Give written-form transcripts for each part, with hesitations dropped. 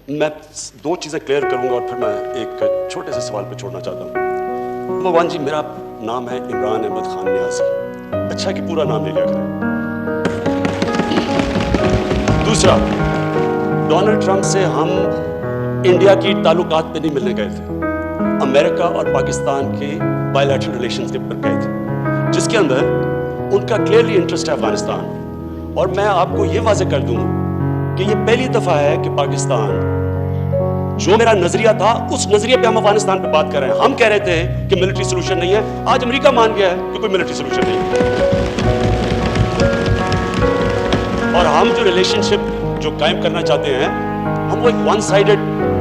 मैं दो चीज़ें क्लियर करूंगा और फिर मैं एक छोटे से सवाल पे छोड़ना चाहता हूँ। नंबर वन जी, मेरा नाम है इमरान अहमद खान न्याजी। अच्छा कि पूरा नाम ले लिया करें। दूसरा, डोनाल्ड ट्रंप से हम इंडिया की ताल्लुकात पे नहीं मिलने गए थे, अमेरिका और पाकिस्तान के बायलैटरल रिलेशनशिप पर गए थे, जिसके अंदर उनका क्लियरली इंटरेस्ट है अफगानिस्तान। और मैं आपको ये वाज़ेह कर दूं कि ये पहली दफ़ा है कि पाकिस्तान, जो मेरा नजरिया था उस नजरिए पे हम अफगानिस्तान पे बात कर रहे हैं। हम कह रहे थे कि मिलिट्री सोल्यूशन नहीं है, आज अमेरिका मान गया है कि कोई मिलिट्री सोल्यूशन नहीं है। और हम जो रिलेशनशिप जो कायम करना चाहते हैं, हम वो एक वन साइडेड,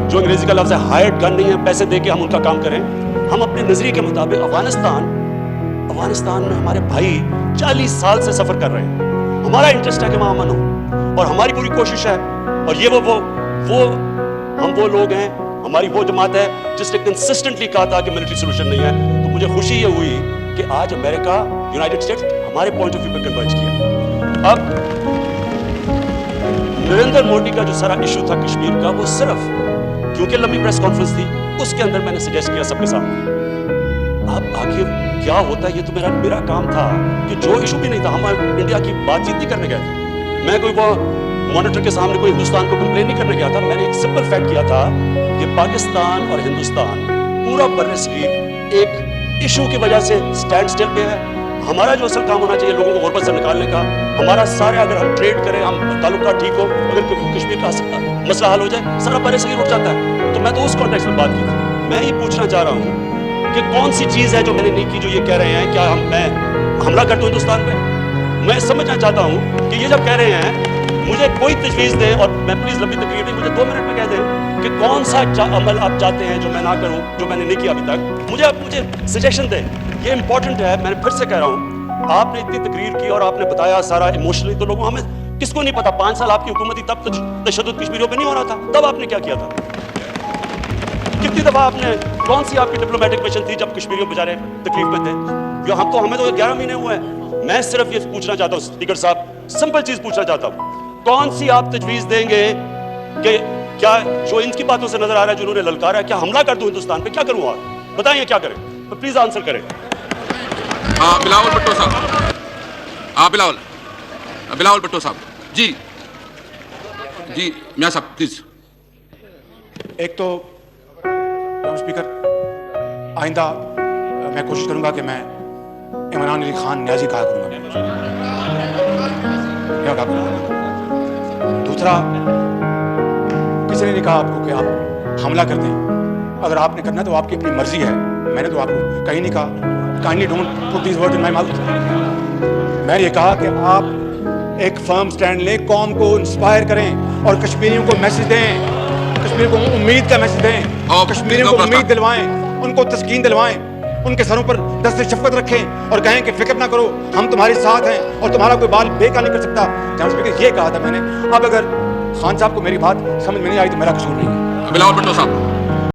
जो अंग्रेजी का लफ्ज़ है हायर्ड गन नहीं है, पैसे दे के हम उनका काम करें। हम अपने नजरिए के मुताबिक अफगानिस्तान में हमारे भाई 40 साल से सफर कर रहे हैं। हमारा इंटरेस्ट है कि वहां अमन हो और हमारी पूरी कोशिश है। और ये हम वो लोग हैं, हमारी वो जमात है जिसने कंसिस्टेंटली कहा था कि मिलिट्री सोल्यूशन नहीं है। तो मुझे खुशी ये हुई कि आज अमेरिका, यूनाइटेड स्टेट्स हमारे पॉइंट ऑफ व्यू पे कन्वर्ज किया। अब नरेंद्र मोदी का जो सारा इशू था कश्मीर का, वो सिर्फ क्योंकि लंबी प्रेस कॉन्फ्रेंस थी, उसके अंदर मैंने सजेस्ट किया सबके सामने, अब आखिर क्या होता है, ये तो मेरा काम था कि जो इशू भी नहीं था, हम इंडिया की बातचीत नहीं करने गए थे। मैं कोई वो मॉनिटर के सामने कोई हिंदुस्तान को कंप्लेन नहीं करने गया था। मैंने एक सिंपल फैक्ट किया था कि पाकिस्तान और हिंदुस्तान पूरा बर्र-ए-सगीर एक इशू की वजह से स्टैंड स्टिल पे है। हमारा जो असल काम होना चाहिए लोगों को गुर्बत से निकालने का, हमारा सारे, अगर हम ट्रेड करें, हम ताल्लुका ठीक हो, अगर कश्मीर का मसला हल हो जाए, सारा बर्र-ए-सगीर उठ जाता है। तो मैं तो उस कॉन्टेक्स्ट में बात की थी। मैं ये पूछना चाह रहा हूँ कि कौन सी चीज़ है जो मैंने नहीं की, जो ये कह रहे हैं क्या मैं हमला कर दूँ हिंदुस्तान पे। मैं समझना चाहता हूँ कि ये जब कह रहे हैं, मुझे कोई तजवीज़ दें, और मैं प्लीज़ लंबी तकरीर नहीं, मुझे 2 मिनट में कह दें कि कौन सा अमल आप चाहते हैं जो मैं ना करूं, जो मैंने नहीं किया अभी तक। मुझे सजेशन दें, ये इंपॉर्टेंट है। मैंने फिर से कह रहा हूं, आपने इतनी तकरीर की और आपने बताया सारा इमोशनली, तो लोगों, हमें किसको नहीं पता, 5 साल आपकी हुकूमत थी, तब तो तशद्दुद कश्मीरियों पे नहीं हो रहा था। तब आपने क्या किया था? कितनी दफ़ा आपने, कौन सी आपकी डिप्लोमेटिक मिशन थी जब कश्मीरियों बेचारे तकलीफ में थे? हमें तो 11 महीने हुए हैं। मैं सिर्फ ये पूछना चाहता हूँ स्पीकर साहब, सिंपल चीज़ पूछना चाहता हूँ, कौन सी आप तजवीज़ देंगे कि क्या जो इनकी बातों से नजर आ रहा है, जिन्होंने ललकारा है, क्या हमला कर दूं हिंदुस्तान पे? क्या करूं? आप बताइए क्या करें, तो प्लीज आंसर करें। बिलावल भुट्टो साहब, बिलावल भुट्टो साहब, जी मियां साहब प्लीज। एक तो स्पीकर, आइंदा मैं कोशिश करूंगा कि मैं इमरान अली खान न्याजी कहा करूंगा। दूसरा, किसी ने नहीं कहा आपको कि आप हमला कर दें। अगर आपने करना तो आपकी अपनी मर्जी है। मैंने तो आपको कहीं नहीं कहा, kindly don't put these words in my mouth. मैंने ये कहा कि आप एक फर्म स्टैंड लें, कौम को इंस्पायर करें और कश्मीरियों को मैसेज दें, कश्मीर को उम्मीद का मैसेज दें, कश्मीरियों को उम्मीद दिलवाएं, उनको तस्कीन दिलवाएं, उनके सरों पर दस्ते शफ़क़त रखें और कहें कि फिक्र ना करो, हम तुम्हारे साथ हैं और तुम्हारा कोई बाल बेकार नहीं कर सकता। जनाब स्पीकर, ये कहा था मैंने। अब अगर खान साहब को मेरी बात समझ में नहीं आई तो मेरा कसूर नहीं है। बिलावल भुट्टो साहब।